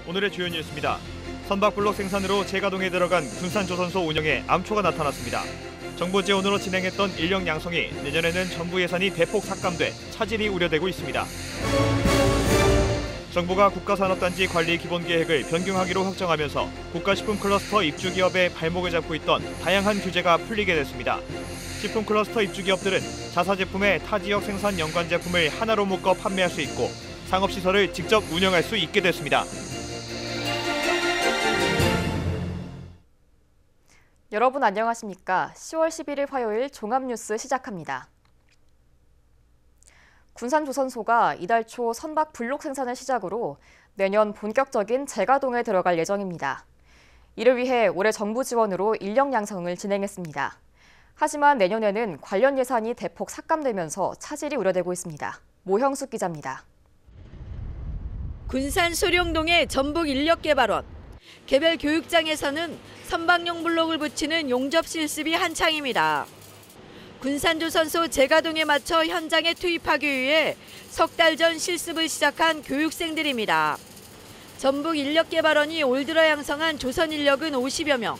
오늘의 주요 뉴스입니다. 선박블록 생산으로 재가동에 들어간 군산조선소 운영에 암초가 나타났습니다. 정부 지원으로 진행했던 인력 양성이 내년에는 정부 예산이 대폭 삭감돼 차질이 우려되고 있습니다. 정부가 국가산업단지 관리 기본계획을 변경하기로 확정하면서 국가식품 클러스터 입주기업의 발목을 잡고 있던 다양한 규제가 풀리게 됐습니다. 식품 클러스터 입주기업들은 자사제품의 타지역 생산 연관 제품을 하나로 묶어 판매할 수 있고 상업시설을 직접 운영할 수 있게 됐습니다. 여러분 안녕하십니까? 10월 11일 화요일 종합뉴스 시작합니다. 군산조선소가 이달 초 선박 블록 생산을 시작으로 내년 본격적인 재가동에 들어갈 예정입니다. 이를 위해 올해 정부 지원으로 인력 양성을 진행했습니다. 하지만 내년에는 관련 예산이 대폭 삭감되면서 차질이 우려되고 있습니다. 모형숙 기자입니다. 군산 소룡동의 전북인력개발원. 개별 교육장에서는 선박용 블록을 붙이는 용접 실습이 한창입니다. 군산조선소 재가동에 맞춰 현장에 투입하기 위해 석 달 전 실습을 시작한 교육생들입니다. 전북인력개발원이 올 들어 양성한 조선 인력은 50여 명,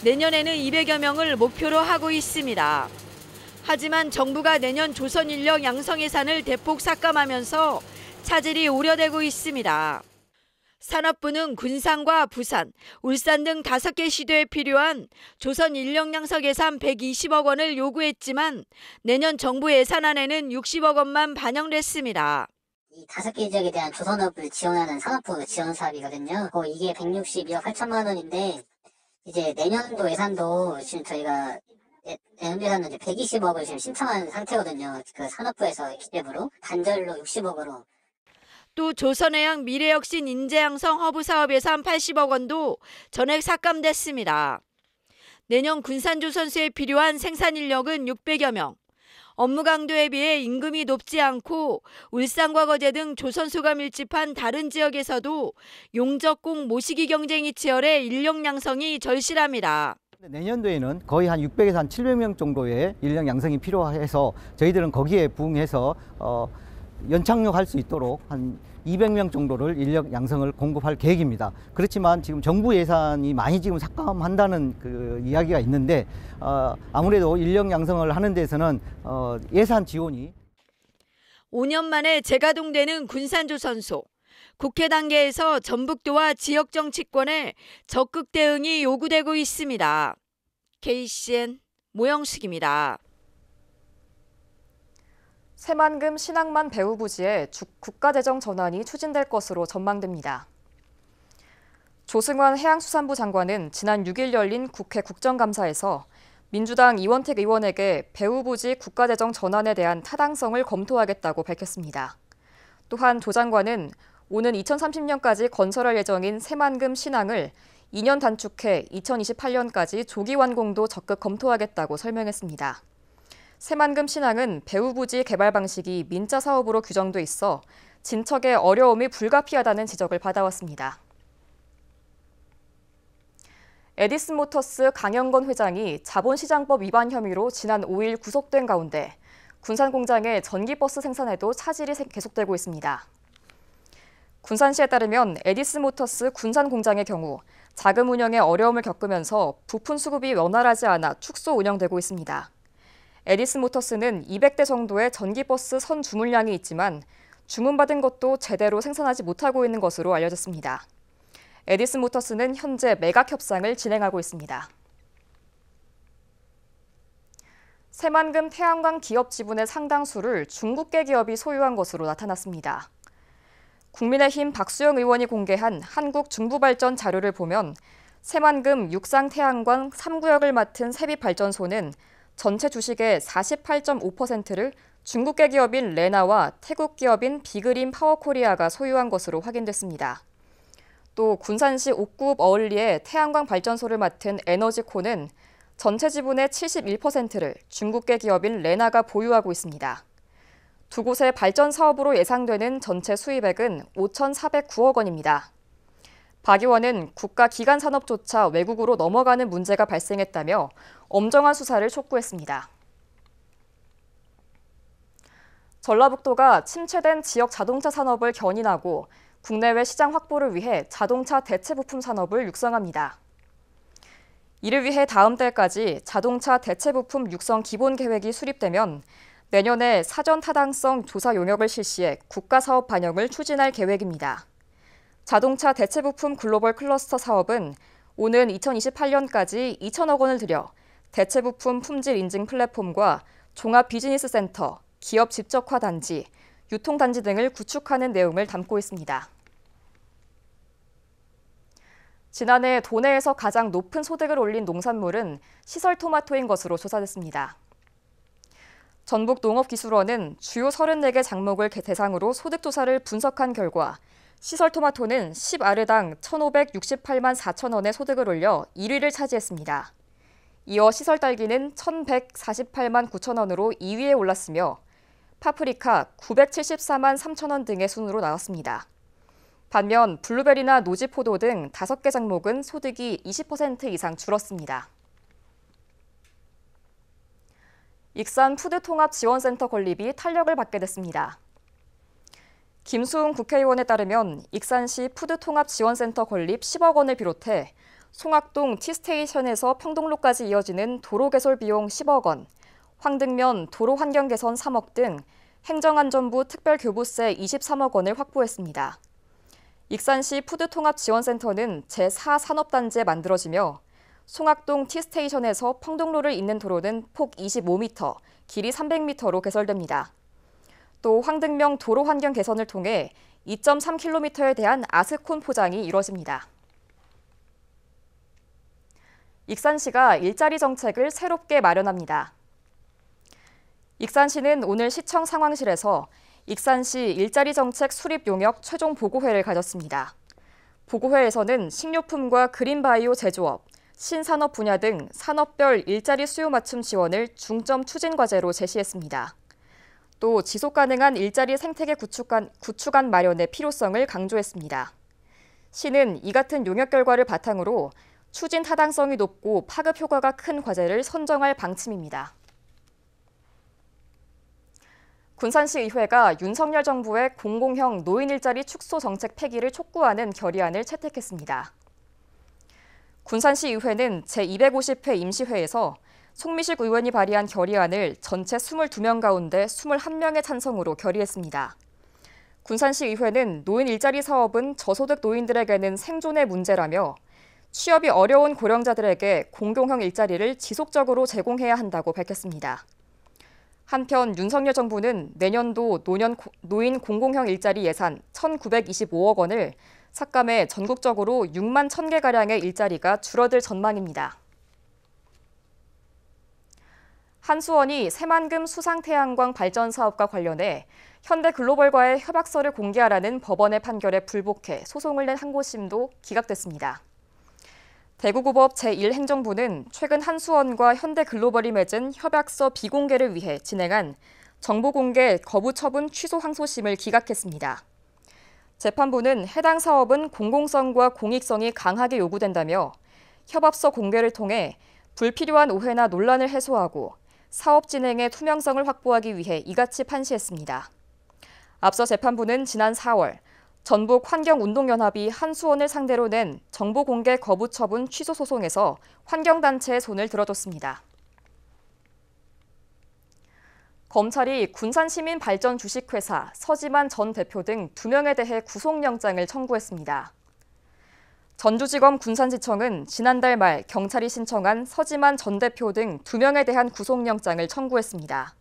내년에는 200여 명을 목표로 하고 있습니다. 하지만 정부가 내년 조선 인력 양성 예산을 대폭 삭감하면서 차질이 우려되고 있습니다. 산업부는 군산과 부산, 울산 등 5개 시도에 필요한 조선 인력 양성 예산 120억 원을 요구했지만 내년 정부 예산안에는 60억 원만 반영됐습니다. 이 5개 지역에 대한 조선업을 지원하는 산업부 지원 사업이거든요. 이게 162억 8천만 원인데 이제 내년도 예산도 지금 저희가 내년 예산은 이제 120억을 지금 신청한 상태거든요. 그 산업부에서 기재부로 단절로 60억으로. 또 조선해양 미래혁신 인재양성 허브 사업 예산 80억 원도 전액 삭감됐습니다. 내년 군산조선소에 필요한 생산 인력은 600여 명. 업무 강도에 비해 임금이 높지 않고 울산과 거제 등 조선소가 밀집한 다른 지역에서도 용접공 모시기 경쟁이 치열해 인력 양성이 절실합니다. 내년도에는 거의 한 600에서 한 700명 정도의 인력 양성이 필요해서 저희들은 거기에 부응해서 연착륙할 수 있도록 한 200명 정도를 인력 양성을 공급할 계획입니다. 그렇지만 지금 정부 예산이 많이 지금 삭감한다는 그 이야기가 있는데 아무래도 인력 양성을 하는 데서는 예산 지원이 5년 만에 재가동되는 군산조선소. 국회 단계에서 전북도와 지역 정치권의 적극 대응이 요구되고 있습니다. KCN 모형숙입니다. 새만금 신항만 배후 부지에 국가재정 전환이 추진될 것으로 전망됩니다. 조승환 해양수산부 장관은 지난 6일 열린 국회 국정감사에서 민주당 이원택 의원에게 배후 부지 국가재정 전환에 대한 타당성을 검토하겠다고 밝혔습니다. 또한 조 장관은 오는 2030년까지 건설할 예정인 새만금 신항을 2년 단축해 2028년까지 조기 완공도 적극 검토하겠다고 설명했습니다. 새만금 신항은 배후 부지 개발 방식이 민자 사업으로 규정돼 있어 진척의 어려움이 불가피하다는 지적을 받아왔습니다. 에디슨모터스 강영건 회장이 자본시장법 위반 혐의로 지난 5일 구속된 가운데 군산 공장의 전기버스 생산에도 차질이 계속되고 있습니다. 군산시에 따르면 에디슨모터스 군산 공장의 경우 자금 운영에 어려움을 겪으면서 부품 수급이 원활하지 않아 축소 운영되고 있습니다. 에디슨모터스는 200대 정도의 전기버스 선 주문량이 있지만 주문받은 것도 제대로 생산하지 못하고 있는 것으로 알려졌습니다. 에디슨모터스는 현재 매각 협상을 진행하고 있습니다. 새만금 태양광 기업 지분의 상당수를 중국계 기업이 소유한 것으로 나타났습니다. 국민의힘 박수영 의원이 공개한 한국중부발전 자료를 보면 새만금 육상태양광 3구역을 맡은 세빛발전소는 전체 주식의 48.5%를 중국계 기업인 레나와 태국 기업인 비그린 파워코리아가 소유한 것으로 확인됐습니다. 또 군산시 옥구읍 어을리에 태양광 발전소를 맡은 에너지코는 전체 지분의 71%를 중국계 기업인 레나가 보유하고 있습니다. 두 곳의 발전 사업으로 예상되는 전체 수입액은 5,409억 원입니다. 박 의원은 국가 기간 산업조차 외국으로 넘어가는 문제가 발생했다며 엄정한 수사를 촉구했습니다. 전라북도가 침체된 지역 자동차 산업을 견인하고 국내외 시장 확보를 위해 자동차 대체 부품 산업을 육성합니다. 이를 위해 다음 달까지 자동차 대체 부품 육성 기본 계획이 수립되면 내년에 사전 타당성 조사 용역을 실시해 국가 사업 반영을 추진할 계획입니다. 자동차 대체 부품 글로벌 클러스터 사업은 오는 2028년까지 2천억 원을 들여 대체 부품 품질 인증 플랫폼과 종합 비즈니스 센터, 기업 집적화 단지, 유통 단지 등을 구축하는 내용을 담고 있습니다. 지난해 도내에서 가장 높은 소득을 올린 농산물은 시설 토마토인 것으로 조사됐습니다. 전북농업기술원은 주요 34개 작목을 대상으로 소득조사를 분석한 결과 시설 토마토는 10아르당 1,568만 4천 원의 소득을 올려 1위를 차지했습니다. 이어 시설 딸기는 1,148만 9천 원으로 2위에 올랐으며 파프리카 974만 3천 원 등의 순으로 나왔습니다. 반면 블루베리나 노지포도 등 5개 작목은 소득이 20% 이상 줄었습니다. 익산 푸드통합지원센터 건립이 탄력을 받게 됐습니다. 김수웅 국회의원에 따르면 익산시 푸드통합지원센터 건립 10억 원을 비롯해 송악동 T스테이션에서 평동로까지 이어지는 도로 개설 비용 10억 원, 황등면 도로 환경 개선 3억 등 행정안전부 특별교부세 23억 원을 확보했습니다. 익산시 푸드통합지원센터는 제4산업단지에 만들어지며 송악동 T스테이션에서 평동로를 잇는 도로는 폭 25m, 길이 300m로 개설됩니다. 또 황등명 도로 환경 개선을 통해 2.3km에 대한 아스콘 포장이 이뤄집니다. 익산시가 일자리 정책을 새롭게 마련합니다. 익산시는 오늘 시청 상황실에서 익산시 일자리 정책 수립 용역 최종 보고회를 가졌습니다. 보고회에서는 식료품과 그린바이오 제조업, 신산업 분야 등 산업별 일자리 수요 맞춤 지원을 중점 추진 과제로 제시했습니다. 또 지속가능한 일자리 생태계 구축안 마련의 필요성을 강조했습니다. 시는 이 같은 용역 결과를 바탕으로 추진 타당성이 높고 파급 효과가 큰 과제를 선정할 방침입니다. 군산시 의회가 윤석열 정부의 공공형 노인 일자리 축소 정책 폐기를 촉구하는 결의안을 채택했습니다. 군산시 의회는 제250회 임시회에서 송미식 의원이 발의한 결의안을 전체 22명 가운데 21명의 찬성으로 결의했습니다. 군산시 의회는 노인 일자리 사업은 저소득 노인들에게는 생존의 문제라며 취업이 어려운 고령자들에게 공공형 일자리를 지속적으로 제공해야 한다고 밝혔습니다. 한편 윤석열 정부는 내년도 노인 공공형 일자리 예산 1,925억 원을 삭감해 전국적으로 6만 1,000개가량의 일자리가 줄어들 전망입니다. 한수원이 새만금 수상태양광 발전 사업과 관련해 현대글로벌과의 협약서를 공개하라는 법원의 판결에 불복해 소송을 낸 항고심도 기각됐습니다. 대구고법 제1행정부는 최근 한수원과 현대글로벌이 맺은 협약서 비공개를 위해 진행한 정보공개 거부 처분 취소 항소심을 기각했습니다. 재판부는 해당 사업은 공공성과 공익성이 강하게 요구된다며 협약서 공개를 통해 불필요한 오해나 논란을 해소하고 사업 진행의 투명성을 확보하기 위해 이같이 판시했습니다. 앞서 재판부는 지난 4월 전북환경운동연합이 한수원을 상대로 낸 정보공개 거부 처분 취소 소송에서 환경단체의 손을 들어줬습니다. 검찰이 군산시민발전 주식회사 서지만 전 대표 등 2명에 대해 구속영장을 청구했습니다. 전주지검 군산지청은 지난달 말 경찰이 신청한 서지만 전 대표 등 2명에 대한 구속영장을 청구했습니다.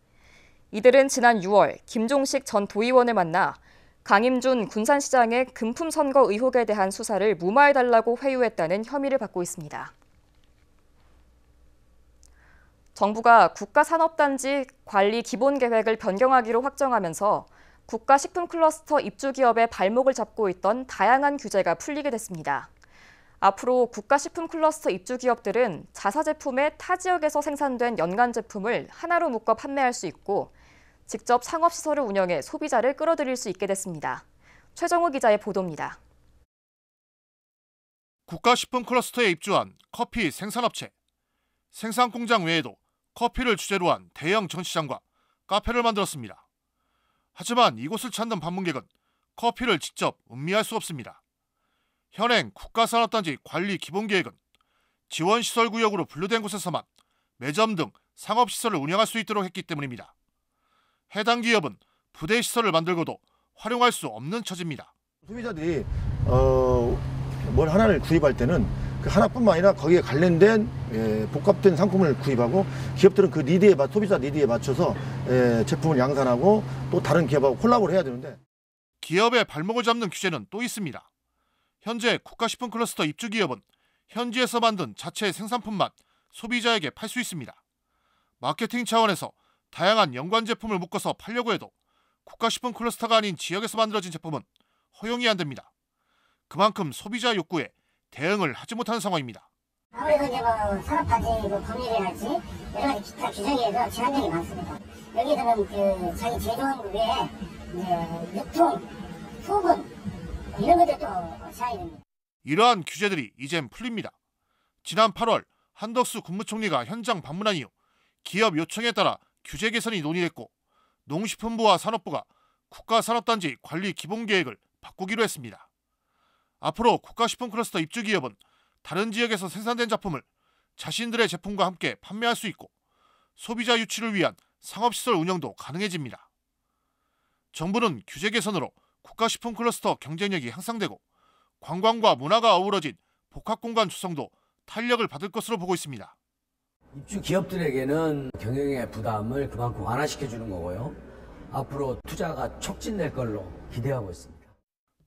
이들은 지난 6월 김종식 전 도의원을 만나 강임준 군산시장의 금품 선거 의혹에 대한 수사를 무마해달라고 회유했다는 혐의를 받고 있습니다. 정부가 국가산업단지 관리 기본계획을 변경하기로 확정하면서 국가식품클러스터 입주기업의 발목을 잡고 있던 다양한 규제가 풀리게 됐습니다. 앞으로 국가식품클러스터 입주기업들은 자사제품의 타 지역에서 생산된 연간 제품을 하나로 묶어 판매할 수 있고 직접 상업시설을 운영해 소비자를 끌어들일 수 있게 됐습니다. 최정우 기자의 보도입니다. 국가식품클러스터에 입주한 커피 생산업체, 생산공장 외에도 커피를 주제로 한 대형 전시장과 카페를 만들었습니다. 하지만 이곳을 찾는 방문객은 커피를 직접 음미할 수 없습니다. 현행 국가산업단지 관리 기본계획은 지원시설구역으로 분류된 곳에서만 매점 등 상업시설을 운영할 수 있도록 했기 때문입니다. 해당 기업은 부대시설을 만들고도 활용할 수 없는 처지입니다. 소비자들이 뭘 하나를 구입할 때는 그 하나뿐만 아니라 거기에 관련된 복합된 상품을 구입하고 기업들은 그 니드에 소비자 니드에 맞춰서 제품을 양산하고 또 다른 기업하고 콜라보를 해야 되는데 기업의 발목을 잡는 규제는 또 있습니다. 현재 국가식품 클러스터 입주 기업은 현지에서 만든 자체 생산품만 소비자에게 팔 수 있습니다. 마케팅 차원에서 다양한 연관 제품을 묶어서 팔려고 해도 국가식품 클러스터가 아닌 지역에서 만들어진 제품은 허용이 안 됩니다. 그만큼 소비자 욕구에 대응을 하지 못하는 상황입니다. 아무래도 이제 뭐 산업단지 법률이랄지 여러 가지 기타 규정에 대해서 제한력이 많습니다. 여기들은 그 자기 제조원국에 이제 유통, 소분 이런 것들도 제한이 됩니다. 이러한 규제들이 이젠 풀립니다. 지난 8월 한덕수 국무총리가 현장 방문한 이후 기업 요청에 따라 규제 개선이 논의됐고 농식품부와 산업부가 국가산업단지 관리 기본계획을 바꾸기로 했습니다. 앞으로 국가식품 클러스터 입주 기업은 다른 지역에서 생산된 작품을 자신들의 제품과 함께 판매할 수 있고 소비자 유치를 위한 상업시설 운영도 가능해집니다. 정부는 규제 개선으로 국가식품 클러스터 경쟁력이 향상되고 관광과 문화가 어우러진 복합공간 조성도 탄력을 받을 것으로 보고 있습니다. 입주 기업들에게는 경영의 부담을 그만큼 완화시켜주는 거고요. 앞으로 투자가 촉진될 걸로 기대하고 있습니다.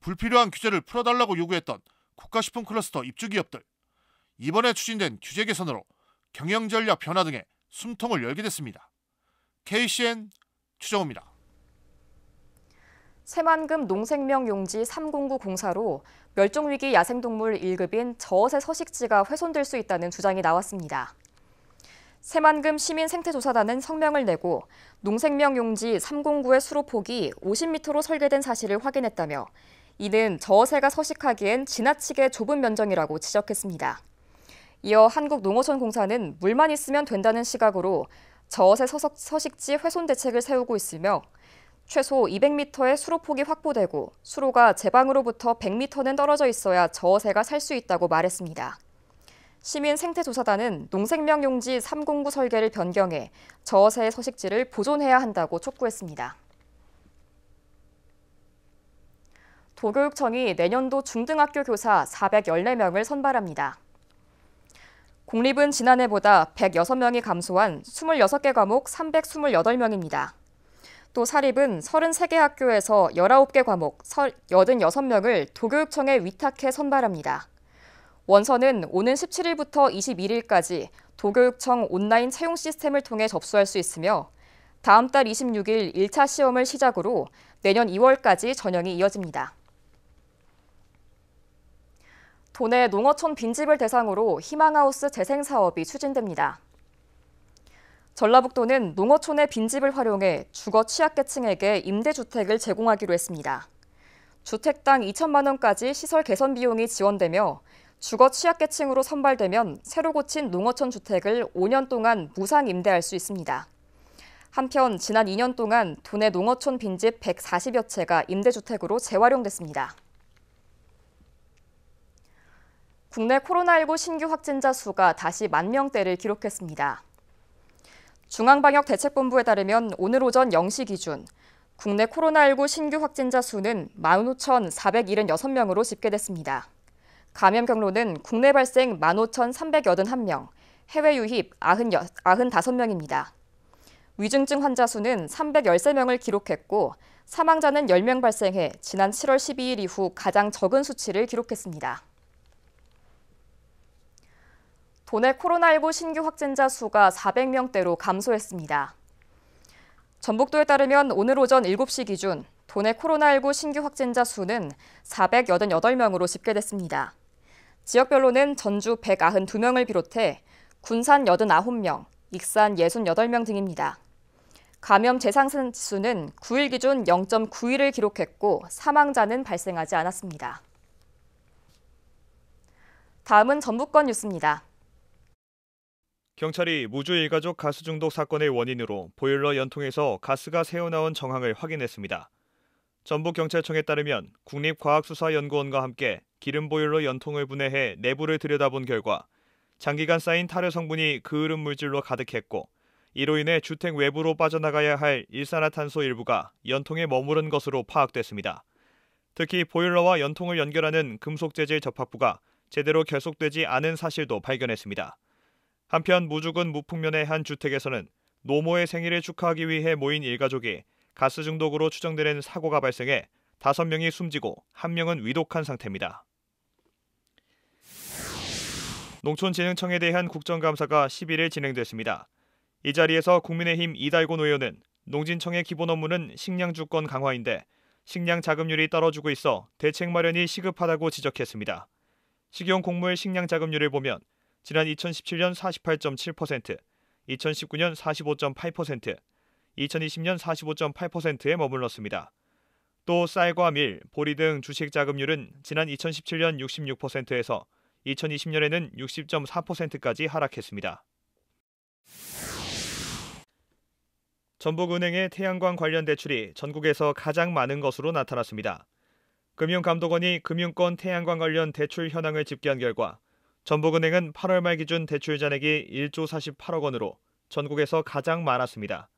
불필요한 규제를 풀어달라고 요구했던 국가식품 클러스터 입주 기업들. 이번에 추진된 규제 개선으로 경영 전략 변화 등의 숨통을 열게 됐습니다. KCN 추정호입니다. 새만금 농생명용지 309 공사로 멸종위기 야생동물 1급인 저어새 서식지가 훼손될 수 있다는 주장이 나왔습니다. 새만금 시민생태조사단은 성명을 내고 농생명용지 309의 수로폭이 50m로 설계된 사실을 확인했다며 이는 저어새가 서식하기엔 지나치게 좁은 면적이라고 지적했습니다. 이어 한국농어촌공사는 물만 있으면 된다는 시각으로 저어새 서식지 훼손 대책을 세우고 있으며 최소 200m의 수로폭이 확보되고 수로가 제방으로부터 100m는 떨어져 있어야 저어새가 살 수 있다고 말했습니다. 시민생태조사단은 농생명용지 309 설계를 변경해 저어새의 서식지를 보존해야 한다고 촉구했습니다. 도교육청이 내년도 중등학교 교사 414명을 선발합니다. 공립은 지난해보다 106명이 감소한 26개 과목 328명입니다. 또 사립은 33개 학교에서 19개 과목 86명을 도교육청에 위탁해 선발합니다. 원서는 오는 17일부터 21일까지 도교육청 온라인 채용 시스템을 통해 접수할 수 있으며 다음 달 26일 1차 시험을 시작으로 내년 2월까지 전형이 이어집니다. 도내 농어촌 빈집을 대상으로 희망하우스 재생사업이 추진됩니다. 전라북도는 농어촌의 빈집을 활용해 주거 취약계층에게 임대주택을 제공하기로 했습니다. 주택당 2천만 원까지 시설 개선 비용이 지원되며 주거 취약계층으로 선발되면 새로 고친 농어촌 주택을 5년 동안 무상 임대할 수 있습니다. 한편 지난 2년 동안 도내 농어촌 빈집 140여 채가 임대주택으로 재활용됐습니다. 국내 코로나19 신규 확진자 수가 다시 10,000명대를 기록했습니다. 중앙방역대책본부에 따르면 오늘 오전 0시 기준 국내 코로나19 신규 확진자 수는 15,476명으로 집계됐습니다. 감염 경로는 국내 발생 15,381명, 해외 유입 95명입니다. 위중증 환자 수는 313명을 기록했고 사망자는 10명 발생해 지난 7월 12일 이후 가장 적은 수치를 기록했습니다. 도내 코로나19 신규 확진자 수가 400명대로 감소했습니다. 전북도에 따르면 오늘 오전 7시 기준 도내 코로나19 신규 확진자 수는 488명으로 집계됐습니다. 지역별로는 전주 192명을 비롯해 군산 89명, 익산 68명 등입니다. 감염 재상승 지수는 9일 기준 0.91을 기록했고 사망자는 발생하지 않았습니다. 다음은 전북권 뉴스입니다. 경찰이 무주 일가족 가스 중독 사건의 원인으로 보일러 연통에서 가스가 새어나온 정황을 확인했습니다. 전북경찰청에 따르면 국립과학수사연구원과 함께 기름 보일러 연통을 분해해 내부를 들여다본 결과 장기간 쌓인 타르 성분이 그을음 물질로 가득했고 이로 인해 주택 외부로 빠져나가야 할 일산화탄소 일부가 연통에 머무른 것으로 파악됐습니다. 특히 보일러와 연통을 연결하는 금속 재질 접합부가 제대로 결속되지 않은 사실도 발견했습니다. 한편 무주군 무풍면의 한 주택에서는 노모의 생일을 축하하기 위해 모인 일가족이 가스 중독으로 추정되는 사고가 발생해 5명이 숨지고 1명은 위독한 상태입니다. 농촌진흥청에 대한 국정감사가 11일 진행됐습니다. 이 자리에서 국민의힘 이달곤 의원은 농진청의 기본 업무는 식량 주권 강화인데 식량 자급률이 떨어지고 있어 대책 마련이 시급하다고 지적했습니다. 식용 곡물 식량 자급률을 보면 지난 2017년 48.7%, 2019년 45.8%, 2020년 45.8%에 머물렀습니다. 또 쌀과 밀, 보리 등 주식 자급률은 지난 2017년 66%에서 2020년에는 60.4%까지 하락했습니다. 전북은행의 태양광 관련 대출이 전국에서 가장 많은 것으로 나타났습니다. 금융감독원이 금융권 태양광 관련 대출 현황을 집계한 결과 전북은행은 8월 말 기준 대출 잔액이 1조 48억 원으로 전국에서 가장 많았습니다.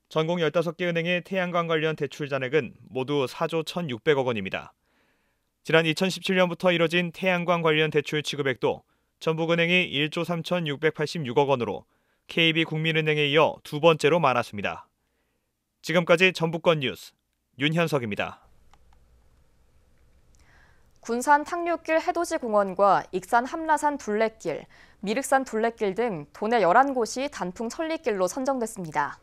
전국 15개 은행의 태양광 관련 대출 잔액은 모두 4조 1,600억 원입니다. 지난 2017년부터 이뤄진 태양광 관련 대출 취급액도 전북은행이 1조 3,686억 원으로 KB국민은행에 이어 두 번째로 많았습니다. 지금까지 전북권 뉴스 윤현석입니다. 군산 탕류길 해돋이 공원과 익산 함라산 둘레길, 미륵산 둘레길 등 도내 11곳이 단풍 천리길로 선정됐습니다.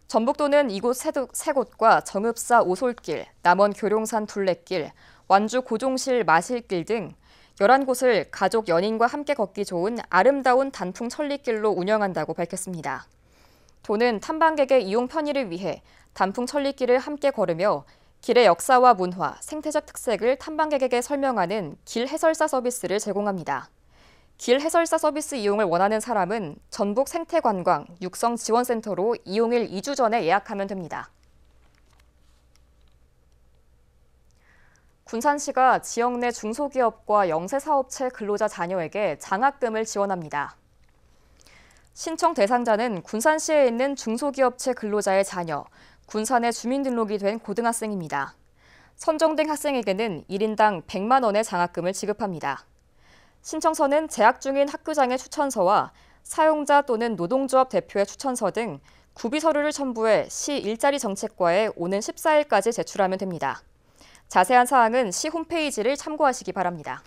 전북도는 이곳 3곳과 정읍사 오솔길, 남원 교룡산 둘레길, 완주 고종실 마실길 등 11곳을 가족 연인과 함께 걷기 좋은 아름다운 단풍 천리길로 운영한다고 밝혔습니다. 도는 탐방객의 이용 편의를 위해 단풍 천리길을 함께 걸으며 길의 역사와 문화, 생태적 특색을 탐방객에게 설명하는 길 해설사 서비스를 제공합니다. 길 해설사 서비스 이용을 원하는 사람은 전북 생태관광 육성지원센터로 이용일 2주 전에 예약하면 됩니다. 군산시가 지역 내 중소기업과 영세사업체 근로자 자녀에게 장학금을 지원합니다. 신청 대상자는 군산시에 있는 중소기업체 근로자의 자녀, 군산에 주민등록이 된 고등학생입니다. 선정된 학생에게는 1인당 100만 원의 장학금을 지급합니다. 신청서는 재학 중인 학교장의 추천서와 사용자 또는 노동조합 대표의 추천서 등 구비 서류를 첨부해 시 일자리 정책과에 오는 14일까지 제출하면 됩니다. 자세한 사항은 시 홈페이지를 참고하시기 바랍니다.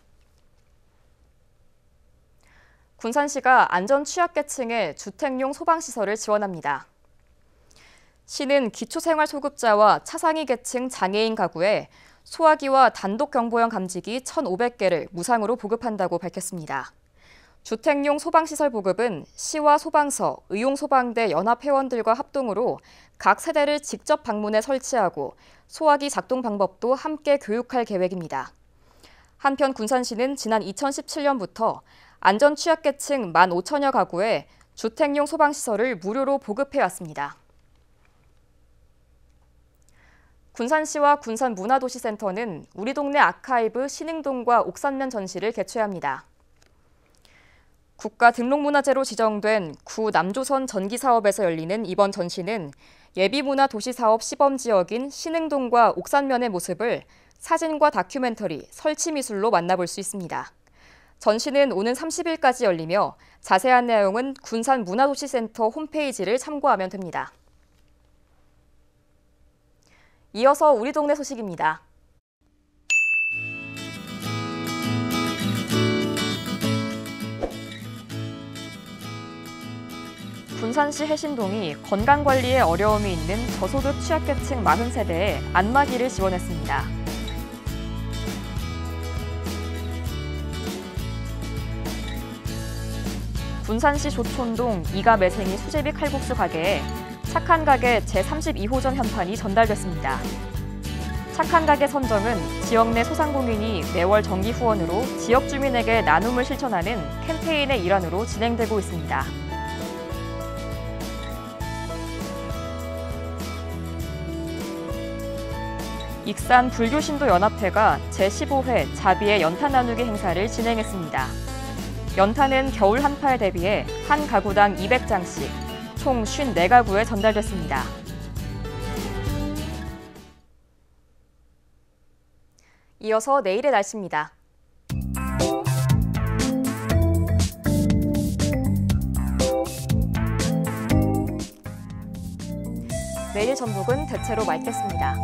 군산시가 안전 취약계층에 주택용 소방시설을 지원합니다. 시는 기초생활소급자와 차상위 계층 장애인 가구에 소화기와 단독경보형 감지기 1,500개를 무상으로 보급한다고 밝혔습니다. 주택용 소방시설 보급은 시와 소방서, 의용소방대 연합회원들과 합동으로 각 세대를 직접 방문해 설치하고 소화기 작동 방법도 함께 교육할 계획입니다. 한편 군산시는 지난 2017년부터 안전 취약계층 15,000여 가구에 주택용 소방시설을 무료로 보급해왔습니다. 군산시와 군산문화도시센터는 우리 동네 아카이브 신흥동과 옥산면 전시를 개최합니다. 국가등록문화재로 지정된 구 남조선 전기사업에서 열리는 이번 전시는 예비문화도시사업 시범지역인 신흥동과 옥산면의 모습을 사진과 다큐멘터리, 설치미술로 만나볼 수 있습니다. 전시는 오는 30일까지 열리며 자세한 내용은 군산문화도시센터 홈페이지를 참고하면 됩니다. 이어서 우리 동네 소식입니다. 군산시 해신동이 건강관리에 어려움이 있는 저소득 취약계층 40세대에 안마기를 지원했습니다. 군산시 조촌동 이가 매생이 수제비 칼국수 가게에 착한 가게 제32호점 현판이 전달됐습니다. 착한 가게 선정은 지역 내 소상공인이 매월 정기 후원으로 지역 주민에게 나눔을 실천하는 캠페인의 일환으로 진행되고 있습니다. 익산 불교신도연합회가 제15회 자비의 연탄 나누기 행사를 진행했습니다. 연탄은 겨울 한파에 대비해 한 가구당 200장씩 총 54가구에 전달됐습니다. 이어서 내일의 날씨입니다. 내일 전북은 대체로 맑겠습니다.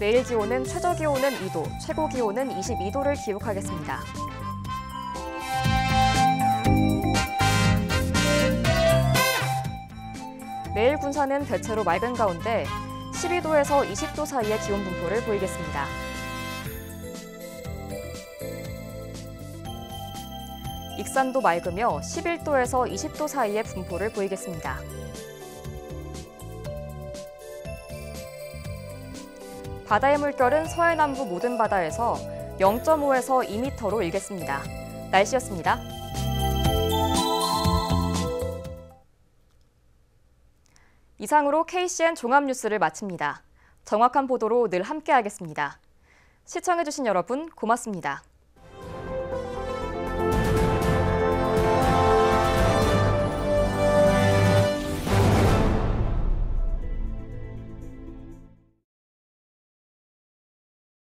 내일 기온은 최저 기온은 2도, 최고 기온은 22도를 기록하겠습니다. 내일 군산은 대체로 맑은 가운데 12도에서 20도 사이의 기온 분포를 보이겠습니다. 익산도 맑으며 11도에서 20도 사이의 분포를 보이겠습니다. 바다의 물결은 서해 남부 모든 바다에서 0.5에서 2m로 일겠습니다. 날씨였습니다. 이상으로 KCN 종합뉴스를 마칩니다. 정확한 보도로 늘 함께하겠습니다. 시청해주신 여러분 고맙습니다.